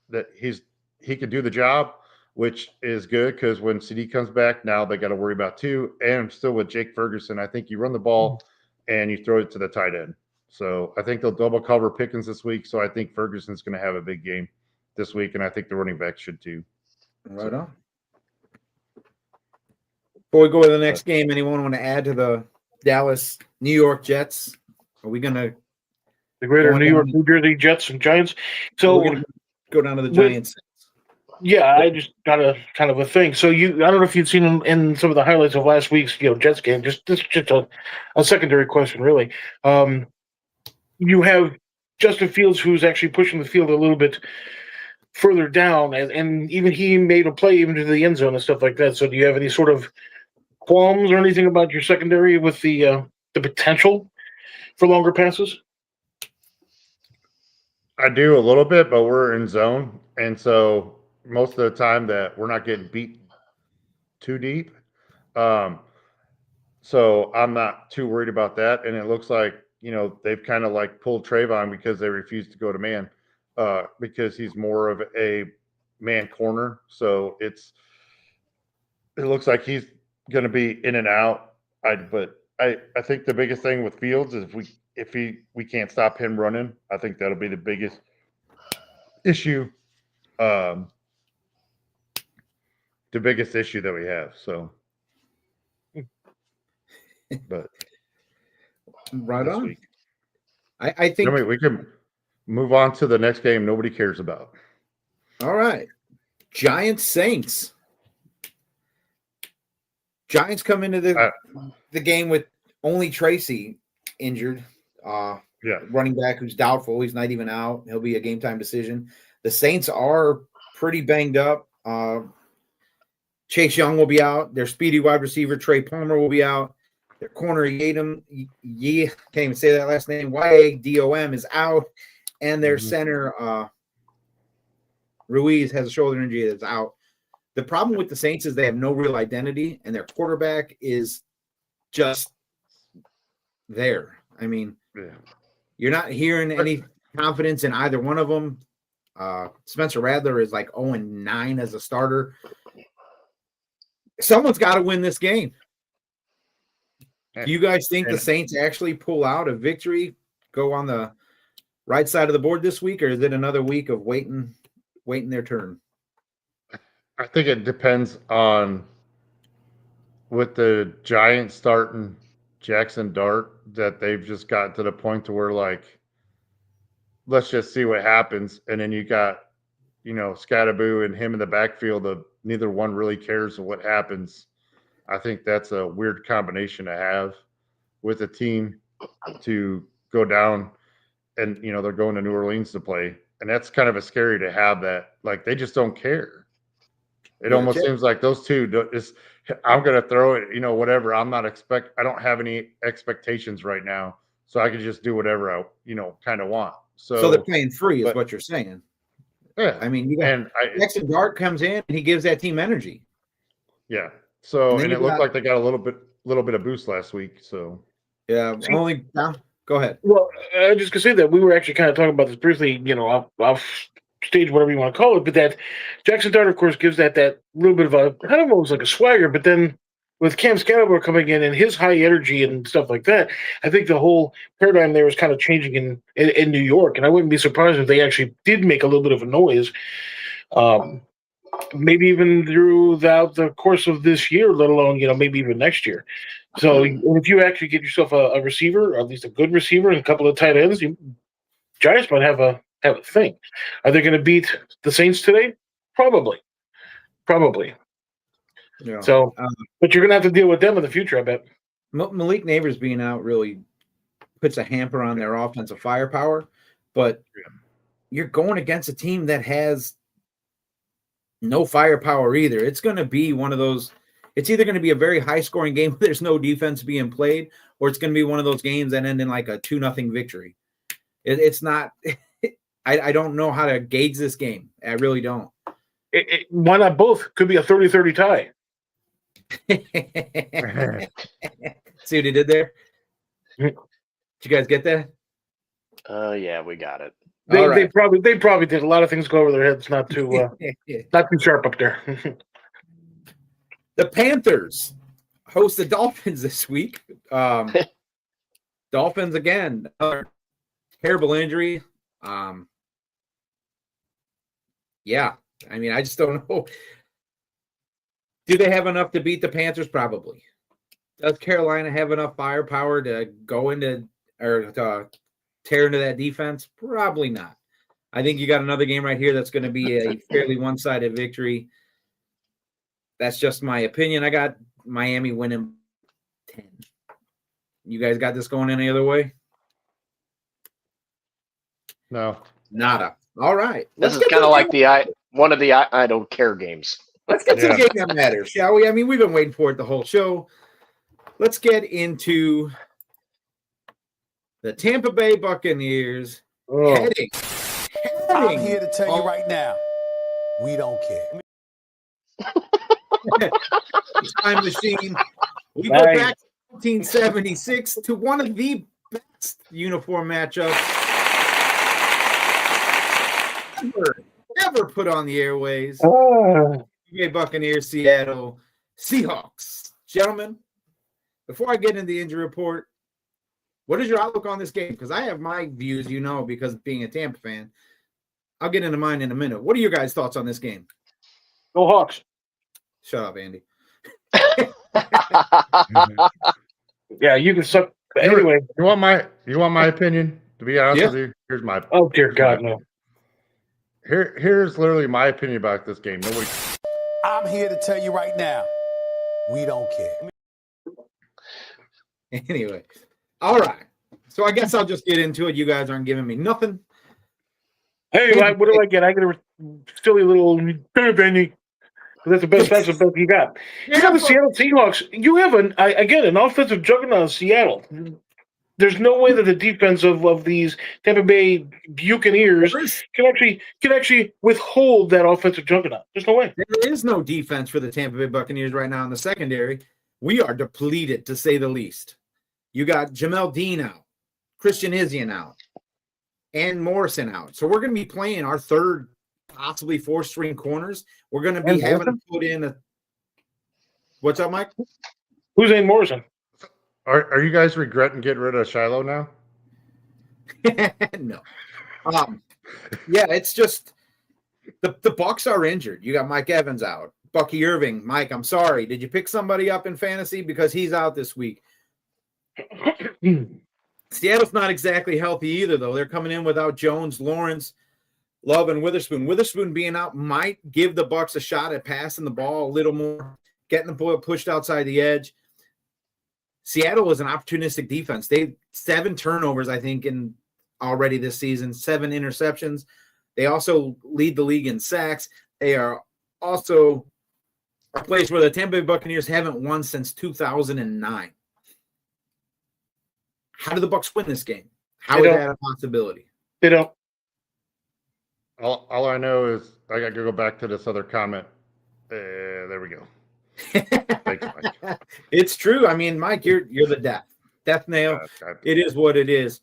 do the job, which is good because when CD comes back, now they got to worry about two. And I'm still with Jake Ferguson. I think you run the ball and you throw it to the tight end. So I think they'll double cover Pickens this week. So I think Ferguson's going to have a big game this week, and I think the running back should too. Right on. Before we go to the next game, anyone want to add to the Dallas New York Jets? Are we going to The greater New York, New Jersey Jets and Giants. So we're gonna go down to the Giants? yeah, I just got a kind of a thing. So I don't know if you've seen in some of the highlights of last week's Jets game. Just a secondary question, really. You have Justin Fields, who's actually pushing the field a little bit further down, and even he made a play even to the end zone and stuff like that. So do you have any sort of qualms or anything about your secondary with the potential for longer passes? I do a little bit, but we're in zone, and so most of the time that we're not getting beat too deep. So I'm not too worried about that. And it looks like, they've kind of like pulled Trayvon because they refuse to go to man, because he's more of a man corner. So it looks like he's going to be in and out. But I think the biggest thing with Fields is if we can't stop him running, I think that'll be the biggest issue. The biggest issue that we have. So, but Right on. Week. I think we can move on to the next game nobody cares about. All right. Giants Saints. Giants come into the game with only Tracy injured. Running back who's doubtful. He's not even out. He'll be a game time decision. The Saints are pretty banged up. Chase Young will be out. Their speedy wide receiver, Trey Palmer, will be out. Their corner, can't even say that last name, Yadom is out. And their center, Ruiz, has a shoulder injury that's out. The problem with the Saints is they have no real identity, and their quarterback is just there. I mean, you're not hearing any confidence in either one of them. Spencer Rattler is like 0-9 as a starter. Someone's got to win this game. Do you guys think the Saints actually pull out a victory, go on the right side of the board this week, or is it another week of waiting their turn? I think it depends on with the Giants starting Jackson Dart that they've just gotten to the point to where like, let's just see what happens. And then you got, Scatterboo and him in the backfield of neither one really cares what happens. I think that's a weird combination to have with a team to go down and, they're going to New Orleans to play. And that's kind of a scary to have that. Like, they just don't care. It almost seems like those two I'm going to throw it, whatever. I don't have any expectations right now. So I can just do whatever I, kind of want. So they're playing free is what you're saying. Yeah. I mean, Jackson Dart comes in and he gives that team energy. Yeah. So, and it looked like they got a little bit of boost last week. So, yeah, go ahead. Well, I just could say that we were actually kind of talking about this briefly, off stage, whatever you want to call it, but that Jackson Dart, of course, gives that little bit of I don't know, it was like a swagger, but then with Cam Scattermore coming in and his high energy and stuff like that, I think the whole paradigm there is kind of changing in New York. And I wouldn't be surprised if they actually did make a little bit of a noise, maybe even throughout the course of this year, let alone, maybe even next year. So if you actually get yourself a receiver, or at least a good receiver, and a couple of tight ends, Giants might have a thing. Are they going to beat the Saints today? Probably. Yeah. So, but you're going to have to deal with them in the future, I bet. Malik Neighbors being out really puts a hamper on their offensive firepower, but you're going against a team that has no firepower either. It's going to be one of those. It's either going to be a very high-scoring game where there's no defense being played, or it's going to be one of those games that end in like a 2-0 victory. It's not. I don't know how to gauge this game. I really don't. Why not both? Could be a 30-30 tie. See what he did there? Did you guys get that? Yeah, we got it. They probably did. A lot of things go over their heads. Not too sharp up there. The Panthers host the Dolphins this week. Dolphins again, another terrible injury. Yeah, I mean, I just don't know. Do they have enough to beat the Panthers? Probably. Does Carolina have enough firepower to go into or to tear into that defense? Probably not. I think you got another game right here that's going to be a fairly one-sided victory. That's just my opinion. I got Miami winning 10. You guys got this going any other way? No. Nada. All right. This is kind of like one of the I don't care games. Let's get to the game that matters, shall we? I mean, we've been waiting for it the whole show. Let's get into the Tampa Bay Buccaneers heading. I'm here to tell you right now, we don't care. Time machine. We go back to 1976 to one of the best uniform matchups ever put on the airways. Buccaneers, Seattle Seahawks. Gentlemen, before I get into the injury report, what is your outlook on this game? Because I have my views, because being a Tampa fan. I'll get into mine in a minute. What are your guys' thoughts on this game? Go Hawks. Shut up, Andy. Yeah, you can suck. Anyway, you want my opinion? To be honest with you, here's my. Oh dear God, no. Here's literally my opinion about this game. Nobody. I'm here to tell you right now, we don't care. Anyway, all right. So I guess I'll just get into it. You guys aren't giving me nothing. Hey, what do I get? I get a silly little penny. That's the best. That's the best you got. You got the Seattle Seahawks. You have an offensive juggernaut in Seattle. There's no way that the defense of these Tampa Bay Buccaneers can actually withhold that offensive juggernaut. There's no way. There is no defense for the Tampa Bay Buccaneers right now in the secondary. We are depleted, to say the least. You got Jamel Dean out, Christian Izien out, and Morrison out. So we're going to be playing our third, possibly fourth-string corners. We're going to be having to put in a – what's up, Mike? Who's named Morrison? Are you guys regretting getting rid of Shiloh now? No. Yeah, it's just the Bucs are injured. You got Mike Evans out. Bucky Irving. Mike, I'm sorry. Did you pick somebody up in fantasy? Because he's out this week. Seattle's not exactly healthy either, though. They're coming in without Jones, Lawrence, Love, and Witherspoon. Witherspoon being out might give the Bucs a shot at passing the ball a little more, getting the ball pushed outside the edge. Seattle is an opportunistic defense. They 7 turnovers, I think, in already this season, 7 interceptions. They also lead the league in sacks. They are also a place where the Tampa Bay Buccaneers haven't won since 2009. How do the Bucs win this game? How is that a possibility? They don't. All I know is I got to go back to this other comment. There we go. Thanks, Mike. It's true. I mean, Mike, you're the death nail. It is what it is.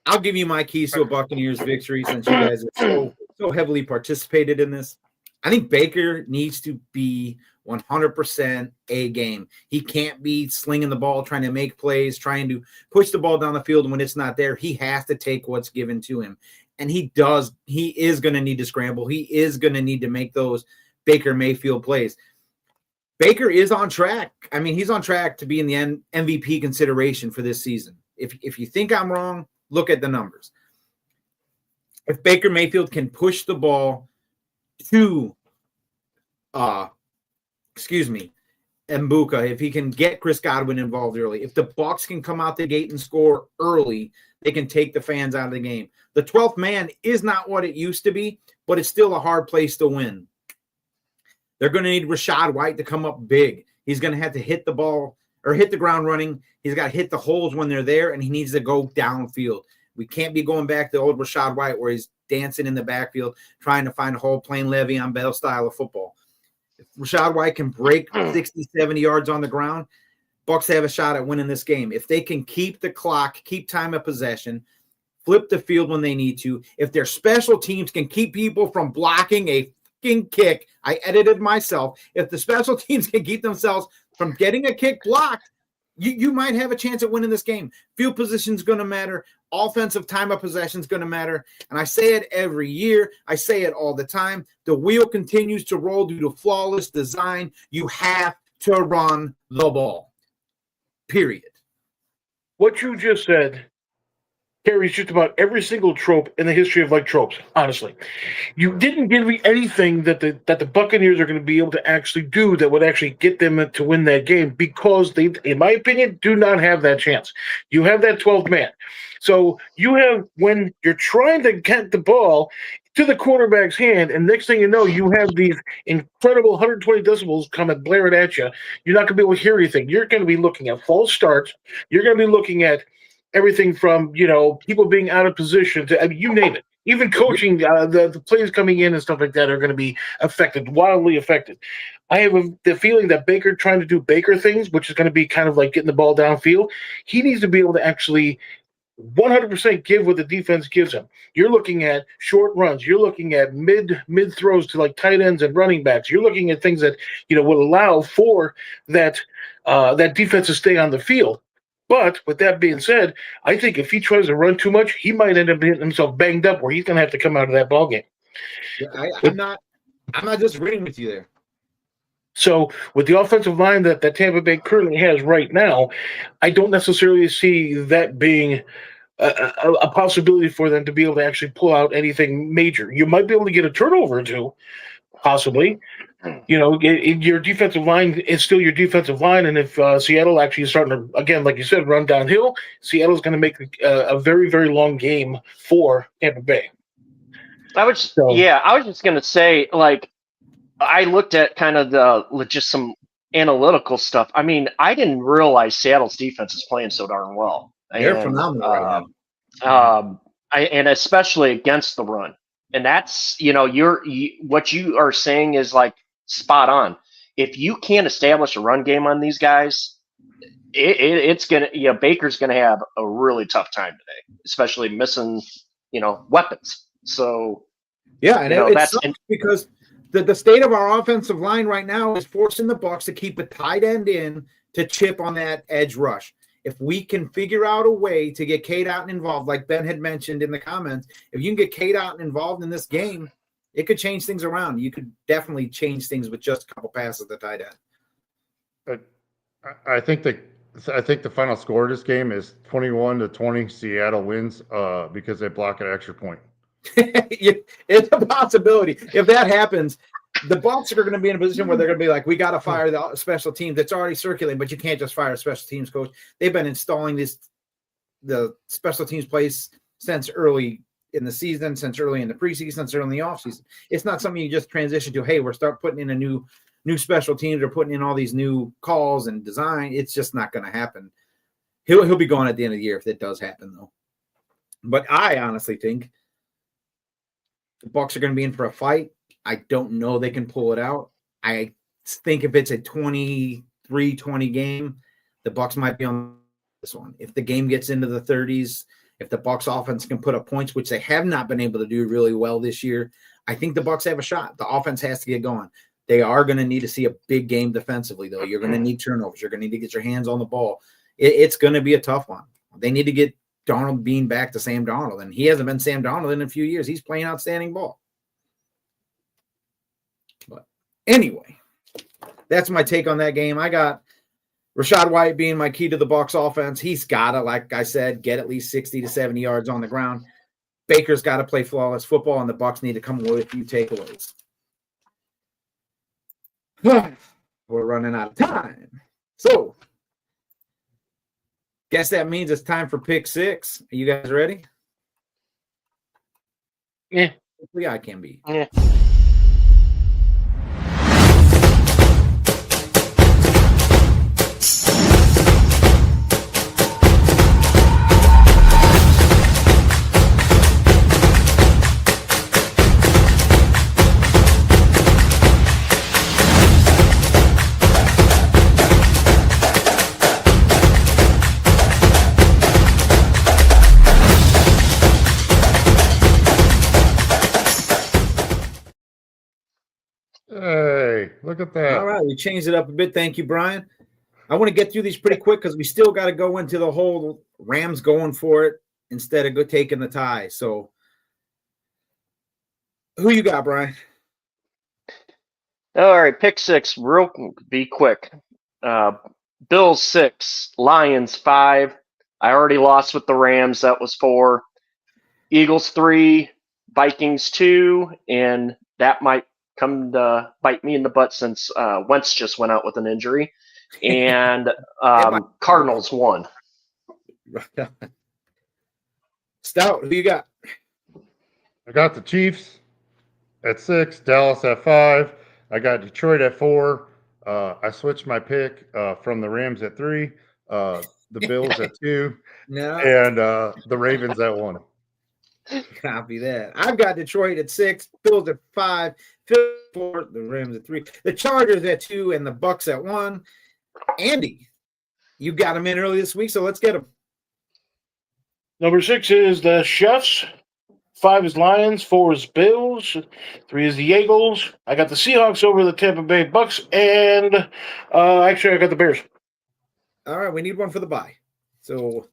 I'll give you my keys to a Buccaneers victory since you guys have so heavily participated in this. I think Baker needs to be 100% A game. He can't be slinging the ball, trying to make plays, trying to push the ball down the field when it's not there. He has to take what's given to him. And he does. He is going to need to scramble. He is going to need to make those Baker Mayfield plays. Baker is on track. I mean, he's on track to be in the MVP consideration for this season. If you think I'm wrong, look at the numbers. If Baker Mayfield can push the ball to Mbuka, if he can get Chris Godwin involved early, if the Bucs can come out the gate and score early, they can take the fans out of the game. The 12th man is not what it used to be, but it's still a hard place to win. They're going to need Rachaad White to come up big. He's going to have to hit the ball or hit the ground running. He's got to hit the holes when they're there, and he needs to go downfield. We can't be going back to old Rachaad White where he's dancing in the backfield, trying to find a hole, playing Le'Veon Bell style of football. If Rachaad White can break 60, 70 yards on the ground, Bucs have a shot at winning this game. If they can keep the clock, keep time of possession, flip the field when they need to, if their special teams can keep people from blocking a fucking kick, I edited myself, if the special teams can keep themselves from getting a kick blocked, you might have a chance at winning this game. Field position is going to matter. Offensive time of possession is going to matter. And I say it every year. I say it all the time. The wheel continues to roll due to flawless design. You have to run the ball. Period. What you just said carries just about every single trope in the history of tropes, honestly. You didn't give me anything that the Buccaneers are going to be able to actually do that would actually get them to win that game because they, in my opinion, do not have that chance. You have that 12th man. So you have, when you're trying to get the ball to the quarterback's hand, and next thing you know, you have these incredible 120 decibels coming blaring at you. You're not going to be able to hear anything. You're going to be looking at false starts. You're going to be looking at everything from, people being out of position to, you name it. Even coaching, the plays coming in and stuff like that are going to be affected, wildly affected. I have the feeling that Baker trying to do Baker things, which is going to be kind of like getting the ball downfield, he needs to be able to actually 100% give what the defense gives him. You're looking at short runs. You're looking at mid throws to tight ends and running backs. You're looking at things that, will allow for that defense to stay on the field. But with that being said, I think if he tries to run too much, he might end up getting himself banged up where he's going to have to come out of that ballgame. Yeah, I'm not disagreeing with you there. So with the offensive line that Tampa Bay currently has right now, I don't necessarily see that being a possibility for them to be able to actually pull out anything major. You might be able to get a turnover or two, possibly. Your defensive line is still your defensive line, and if Seattle actually is starting to, again, like you said, run downhill, Seattle's going to make a very, very long game for Tampa Bay. I was just going to say, I looked at kind of just some analytical stuff. I mean, I didn't realize Seattle's defense is playing so darn well. They're phenomenal right now. And especially against the run. And that's, what you are saying is spot on. If you can't establish a run game on these guys, it's going to, Baker's going to have a really tough time today, especially missing, weapons. So, yeah, and it's because the state of our offensive line right now is forcing the Bucs to keep a tight end in to chip on that edge rush. If we can figure out a way to get Cade Otton involved, like Ben had mentioned in the comments, if you can get Cade Otton involved in this game, it could change things around. You could definitely change things with just a couple passes at the tight end. I think the final score of this game is 21-20. Seattle wins because they block an extra point. It's a possibility. If that happens, the Bucs are going to be in a position where they're going to be like, we got to fire the special team that's already circulating, but you can't just fire a special teams coach. They've been installing the special teams plays since early in the season, since early in the preseason, since early in the offseason. It's not something you just transition to, hey, we're start putting in a new special teams or putting in all these new calls and design. It's just not going to happen. He'll be gone at the end of the year if it does happen, though. But I honestly think the Bucs are going to be in for a fight. I don't know they can pull it out. I think if it's a 23-20 game, the Bucs might be on this one. If the game gets into the 30s, if the Bucs offense can put up points, which they have not been able to do really well this year, I think the Bucs have a shot. The offense has to get going. They are going to need to see a big game defensively, though. You're going to need turnovers. You're going to need to get your hands on the ball. It's going to be a tough one. They need to get Darnold Bean back to Sam Darnold, and he hasn't been Sam Darnold in a few years. He's playing outstanding ball. But anyway, that's my take on that game. I got Rachaad White being my key to the Bucs offense. He's got to, like I said, get at least 60 to 70 yards on the ground. Baker's got to play flawless football, and the Bucs need to come with a few takeaways. We're running out of time. So, guess that means it's time for pick six. Are you guys ready? Yeah. Hopefully I can be. Yeah. Hey, look at that. All right, we changed it up a bit. Thank you, Brian. I want to get through these pretty quick because we still got to go into the whole Rams going for it instead of taking the tie. So, who you got, Brian? All right, pick six. Be quick. Bills 6, Lions 5. I already lost with the Rams. That was 4. Eagles 3, Vikings 2, and that might come to bite me in the butt since Wentz just went out with an injury. And Cardinals 1. Stout, who you got? I got the Chiefs at 6, Dallas at 5. I got Detroit at 4. I switched my pick from the Rams at 3, the Bills at 2, No, and the Ravens at 1. copy that. I've got Detroit at 6, Bills at 5, Philly at 4, the Rams at 3, the Chargers at 2, and the Bucs at 1. Andy, you got them in early this week, so let's get them. Number 6 is the Chefs. 5 is Lions. 4 is Bills. 3 is the Eagles. I got the Seahawks over the Tampa Bay Bucks, and actually I got the Bears. All right, we need one for the bye. So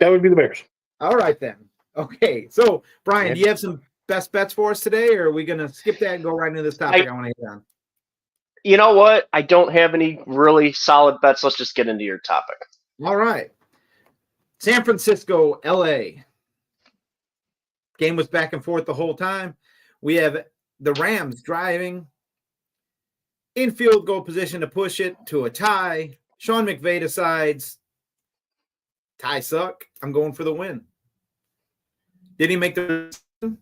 That would be the Bears. all right then. Okay, so Brian, do you have some best bets for us today, or are we going to skip that and go right into this topic I want to hit on? You know what? I don't have any really solid bets. Let's just get into your topic. All right. San Francisco, LA. Game was back and forth the whole time. We have the Rams driving in field goal position to push it to a tie. Sean McVay decides, tie suck. I'm going for the win. Did he make the decision?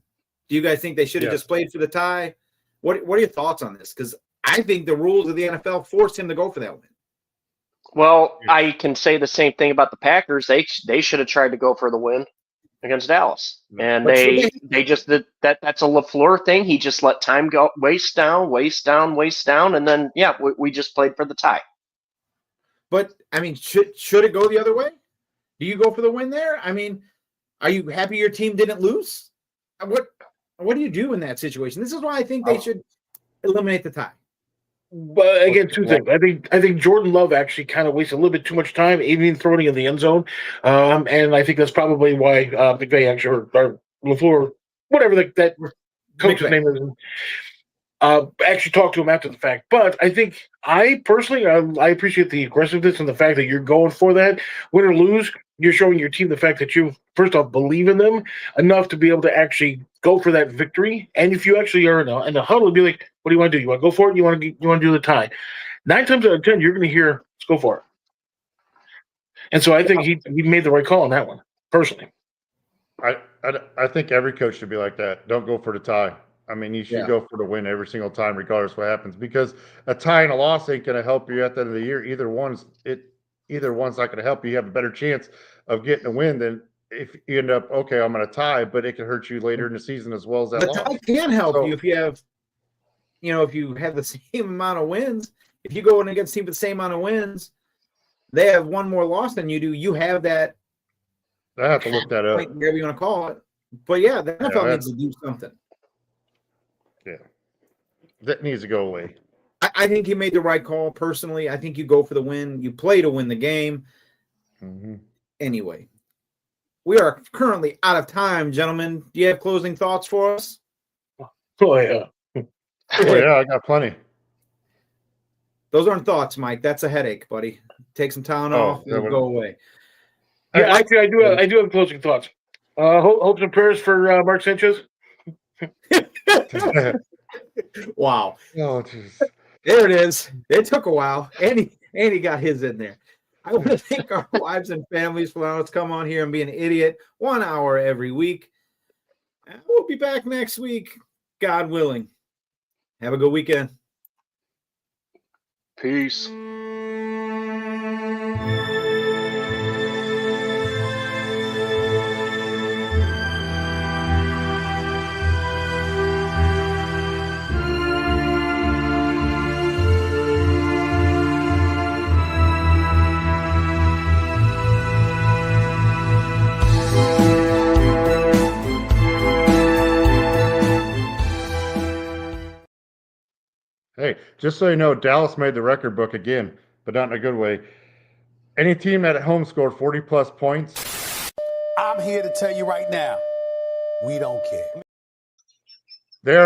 Do you guys think they should have Yes. just played for the tie? What are your thoughts on this? Because I think the rules of the NFL forced him to go for that win. Well, Yeah. I can say the same thing about the Packers. They should have tried to go for the win against Dallas, and But should they just did that. That's a LaFleur thing. He just let time go, waste down, and then we just played for the tie. But I mean, should it go the other way? Do you go for the win there? I mean, are you happy your team didn't lose? What do you do in that situation? This is why I think they should eliminate the tie. But again, two things. I think Jordan Love actually kind of wasted a little bit too much time, even throwing it in the end zone, and I think that's probably why McVay actually or LaFleur, whatever that coach's name is, actually talked to him after the fact. But I personally appreciate the aggressiveness and the fact that you're going for that. Win or lose, you're showing your team the fact that you first off believe in them enough to be able to actually go for that victory. And if you actually are in the huddle, be like, what do you want to do? You want to go for it? You want to do the tie? 9 times out of 10, you're going to hear, let's go for it. And so I think he made the right call on that one, personally. I think every coach should be like that. Don't go for the tie. I mean, you should go for the win every single time, regardless of what happens, because a tie and a loss ain't going to help you at the end of the year. Either one's not going to help you. You have a better chance of getting a win than if you end up, okay, I'm going to tie, but it can hurt you later in the season as well as that The loss. tie can help you if you have, if you have the same amount of wins. If you go in against a team with the same amount of wins, they have one more loss than you do. You have that. I have to look that up. Whatever you want to call it. But yeah, the NFL needs to do something. Yeah, that needs to go away. I think he made the right call personally. I think you go for the win. You play to win the game. Mm-hmm. Anyway, we are currently out of time, gentlemen. Do you have closing thoughts for us? Oh, yeah. Oh, yeah, I got plenty. Those aren't thoughts, Mike. That's a headache, buddy. Take some time off. that It'll would- go away. Yeah, actually, I do have closing thoughts. Hopes and prayers for Mark Sanchez. Wow. Oh, jeez. There it is. It took a while. And he got his in there. I want to thank our wives and families for allowing us to come on here and be an idiot 1 hour every week. We'll be back next week, God willing. Have a good weekend. Peace. Hey, just so you know, Dallas made the record book again, but not in a good way. Any team at home scored 40-plus points. I'm here to tell you right now, we don't care.